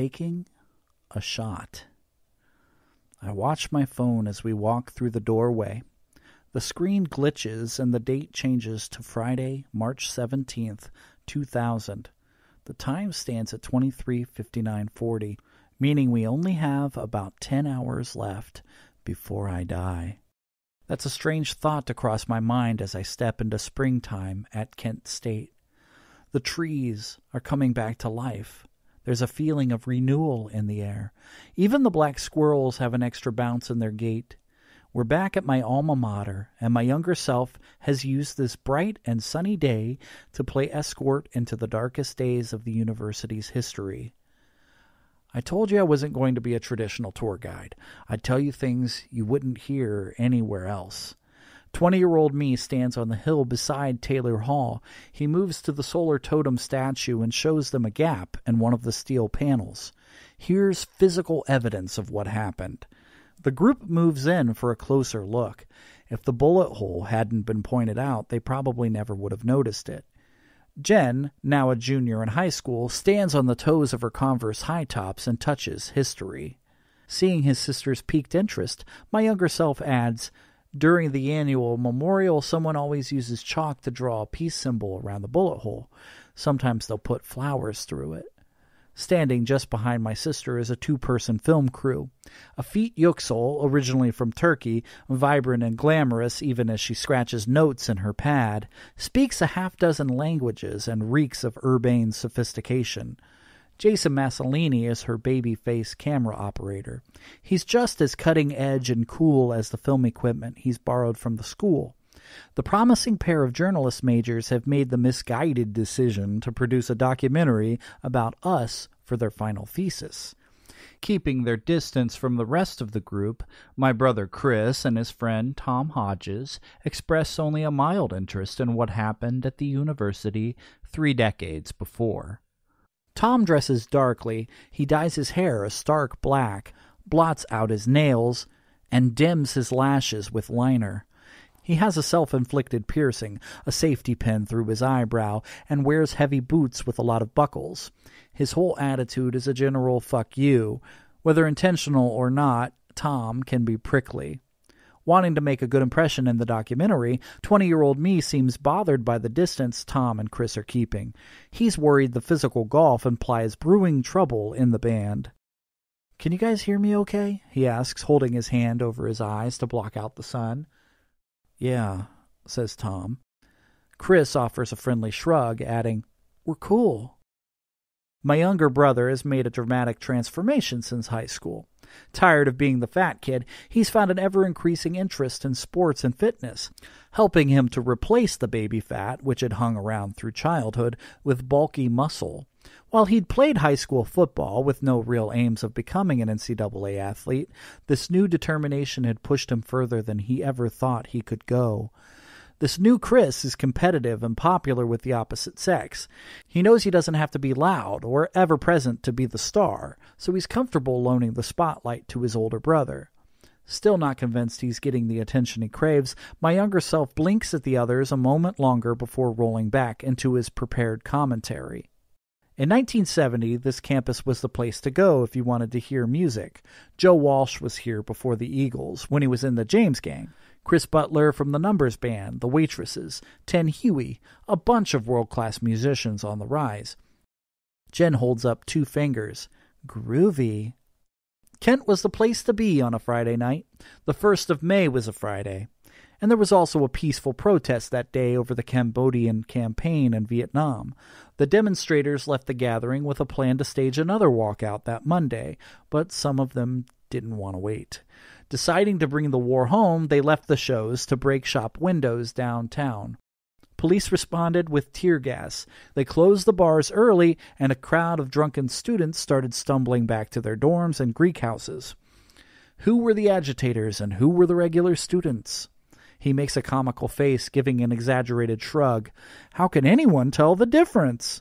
taking a shot. I watch my phone as we walk through the doorway. The screen glitches and the date changes to Friday, March 17th, 2000. The time stands at 23:59:40, meaning we only have about 10 hours left before I die. That's a strange thought to cross my mind as I step into springtime at Kent State. The trees are coming back to life. There's a feeling of renewal in the air. Even the black squirrels have an extra bounce in their gait. We're back at my alma mater, and my younger self has used this bright and sunny day to play escort into the darkest days of the university's history. I told you I wasn't going to be a traditional tour guide. I'd tell you things you wouldn't hear anywhere else. 20-year-old me stands on the hill beside Taylor Hall. He moves to the solar totem statue and shows them a gap in one of the steel panels. Here's physical evidence of what happened. The group moves in for a closer look. If the bullet hole hadn't been pointed out, they probably never would have noticed it. Jen, now a junior in high school, stands on the toes of her Converse high tops and touches history. Seeing his sister's piqued interest, my younger self adds, "During the annual memorial, someone always uses chalk to draw a peace symbol around the bullet hole. Sometimes they'll put flowers through it." Standing just behind my sister is a two-person film crew. Afit Yüksel, originally from Turkey, vibrant and glamorous even as she scratches notes in her pad, speaks a half-dozen languages and reeks of urbane sophistication. Jason Massolini is her baby-face camera operator. He's just as cutting-edge and cool as the film equipment he's borrowed from the school. The promising pair of journalist majors have made the misguided decision to produce a documentary about us for their final thesis. Keeping their distance from the rest of the group, my brother Chris and his friend Tom Hodges express only a mild interest in what happened at the university 3 decades before. Tom dresses darkly. He dyes his hair a stark black, blots out his nails, and dims his lashes with liner. He has a self-inflicted piercing, a safety pin through his eyebrow, and wears heavy boots with a lot of buckles. His whole attitude is a general fuck you. Whether intentional or not, Tom can be prickly. Wanting to make a good impression in the documentary, 20-year-old me seems bothered by the distance Tom and Chris are keeping. He's worried the physical gulf implies brewing trouble in the band. "Can you guys hear me okay?" he asks, holding his hand over his eyes to block out the sun. "Yeah," says Tom. Chris offers a friendly shrug, adding, "We're cool." My younger brother has made a dramatic transformation since high school. Tired of being the fat kid, he's found an ever-increasing interest in sports and fitness, helping him to replace the baby fat, which had hung around through childhood, with bulky muscle. While he'd played high school football with no real aims of becoming an NCAA athlete, this new determination had pushed him further than he ever thought he could go. This new Chris is competitive and popular with the opposite sex. He knows he doesn't have to be loud or ever present to be the star, so he's comfortable loaning the spotlight to his older brother. Still not convinced he's getting the attention he craves, my younger self blinks at the others a moment longer before rolling back into his prepared commentary. In 1970, this campus was the place to go if you wanted to hear music. Joe Walsh was here before the Eagles, when he was in the James Gang. Chris Butler from the Numbers Band, the Waitresses, Ten Huey, a bunch of world-class musicians on the rise. Jen holds up 2 fingers. Groovy. Kent was the place to be on a Friday night. The 1st of May was a Friday. And there was also a peaceful protest that day over the Cambodian campaign in Vietnam. The demonstrators left the gathering with a plan to stage another walkout that Monday, but some of them didn't want to wait. Deciding to bring the war home, they left the shows to break shop windows downtown. Police responded with tear gas. They closed the bars early, and a crowd of drunken students started stumbling back to their dorms and Greek houses. Who were the agitators and who were the regular students? He makes a comical face, giving an exaggerated shrug. How can anyone tell the difference?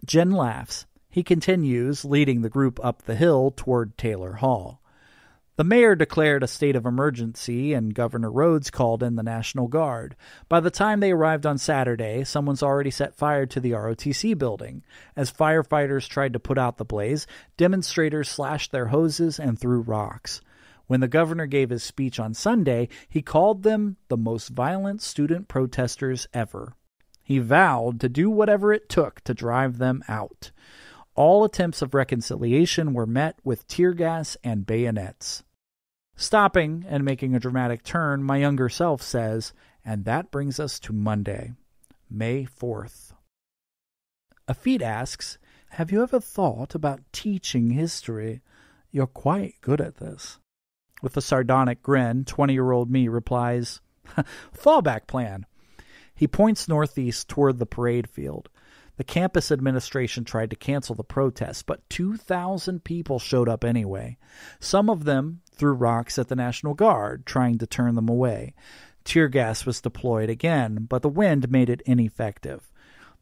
Jen laughs. He continues, leading the group up the hill toward Taylor Hall. The mayor declared a state of emergency, and Governor Rhodes called in the National Guard. By the time they arrived on Saturday, someone's already set fire to the ROTC building. As firefighters tried to put out the blaze, demonstrators slashed their hoses and threw rocks. When the governor gave his speech on Sunday, he called them the most violent student protesters ever. He vowed to do whatever it took to drive them out. All attempts of reconciliation were met with tear gas and bayonets. Stopping and making a dramatic turn, my younger self says, and that brings us to Monday, May 4th. Afid asks, have you ever thought about teaching history? You're quite good at this. With a sardonic grin, 20-year-old me replies, fallback plan. He points northeast toward the parade field. The campus administration tried to cancel the protest, but 2,000 people showed up anyway. Some of them threw rocks at the National Guard, trying to turn them away. Tear gas was deployed again, but the wind made it ineffective.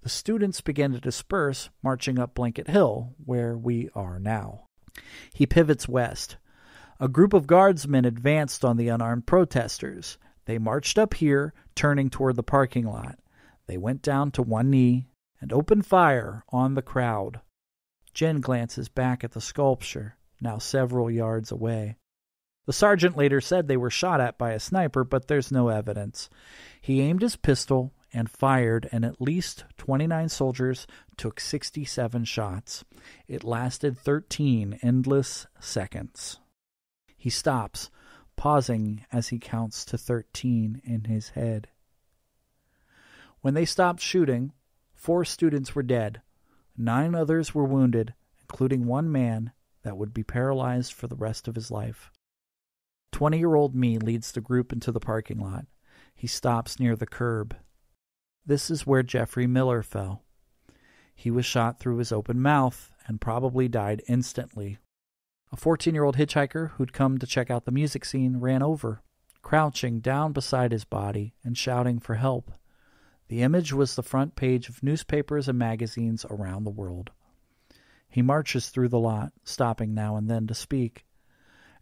The students began to disperse, marching up Blanket Hill, where we are now. He pivots west. A group of guardsmen advanced on the unarmed protesters. They marched up here, turning toward the parking lot. They went down to one knee and opened fire on the crowd. Jen glances back at the sculpture, now several yards away. The sergeant later said they were shot at by a sniper, but there's no evidence. He aimed his pistol and fired, and at least 29 soldiers took 67 shots. It lasted 13 endless seconds. He stops, pausing as he counts to 13 in his head. When they stopped shooting, 4 students were dead. 9 others were wounded, including one man that would be paralyzed for the rest of his life. 20-year-old me leads the group into the parking lot. He stops near the curb. This is where Jeffrey Miller fell. He was shot through his open mouth and probably died instantly. A 14-year-old hitchhiker who'd come to check out the music scene ran over, crouching down beside his body and shouting for help. The image was the front page of newspapers and magazines around the world. He marches through the lot, stopping now and then to speak.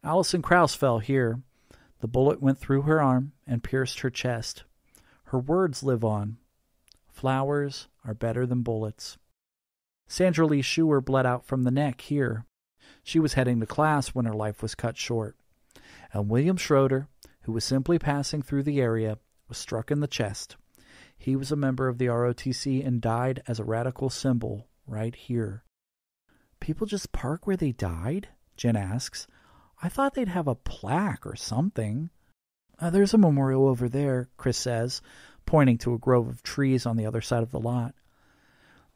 Allison Krauss fell here. The bullet went through her arm and pierced her chest. Her words live on. Flowers are better than bullets. Sandra Lee Schuer bled out from the neck here. She was heading to class when her life was cut short. And William Schroeder, who was simply passing through the area, was struck in the chest. He was a member of the ROTC and died as a radical symbol right here. People just park where they died? Jen asks. I thought they'd have a plaque or something. There's a memorial over there, Chris says, pointing to a grove of trees on the other side of the lot.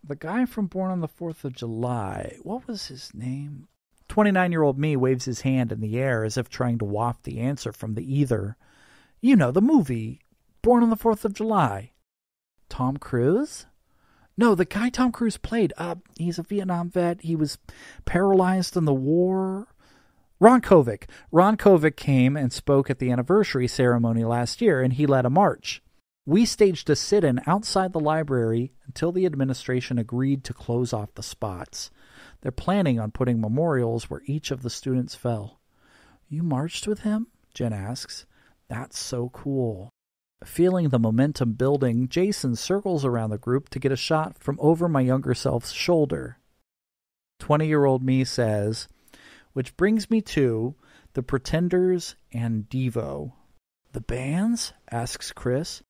The guy from Born on the 4th of July, what was his name? 29-year-old me waves his hand in the air as if trying to waft the answer from the ether. You know, the movie, Born on the 4th of July. Tom Cruise? No, the guy Tom Cruise played. He's a Vietnam vet. He was paralyzed in the war. Ron Kovic. Ron Kovic came and spoke at the anniversary ceremony last year, and he led a march. We staged a sit-in outside the library until the administration agreed to close off the spots. They're planning on putting memorials where each of the students fell. You marched with him? Jen asks. That's so cool. Feeling the momentum building, Jason circles around the group to get a shot from over my younger self's shoulder. 20-year-old me says, which brings me to The Pretenders and Devo. The bands? Asks Chris.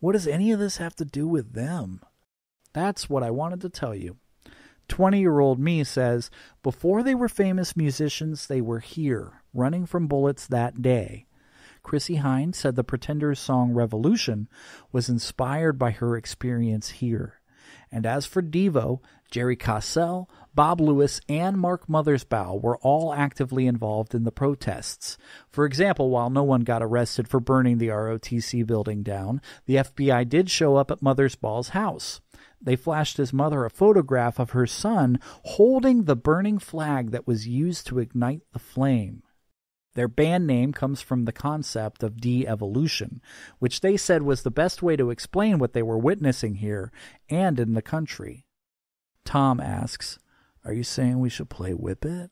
What does any of this have to do with them? That's what I wanted to tell you. 20-year-old me says, before they were famous musicians, they were here, running from bullets that day. Chrissy Hynde said the Pretenders' song Revolution was inspired by her experience here. And as for Devo, Jerry Cassell, Bob Lewis, and Mark Mothersbaugh were all actively involved in the protests. For example, while no one got arrested for burning the ROTC building down, the FBI did show up at Mothersbaugh's house. They flashed his mother a photograph of her son holding the burning flag that was used to ignite the flame. Their band name comes from the concept of de-evolution, which they said was the best way to explain what they were witnessing here and in the country. Tom asks, are you saying we should play Whip It?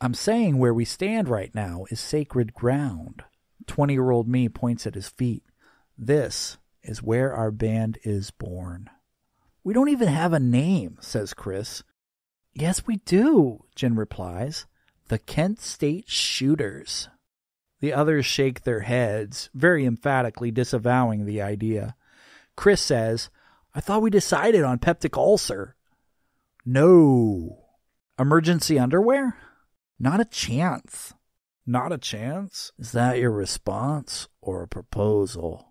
I'm saying where we stand right now is sacred ground. 20-year-old me points at his feet. This is where our band is born. We don't even have a name, says Chris. Yes, we do, Jen replies. The Kent State Shooters. The others shake their heads, very emphatically disavowing the idea. Chris says, I thought we decided on peptic ulcer. No. Emergency underwear? Not a chance. Not a chance? Is that your response or a proposal?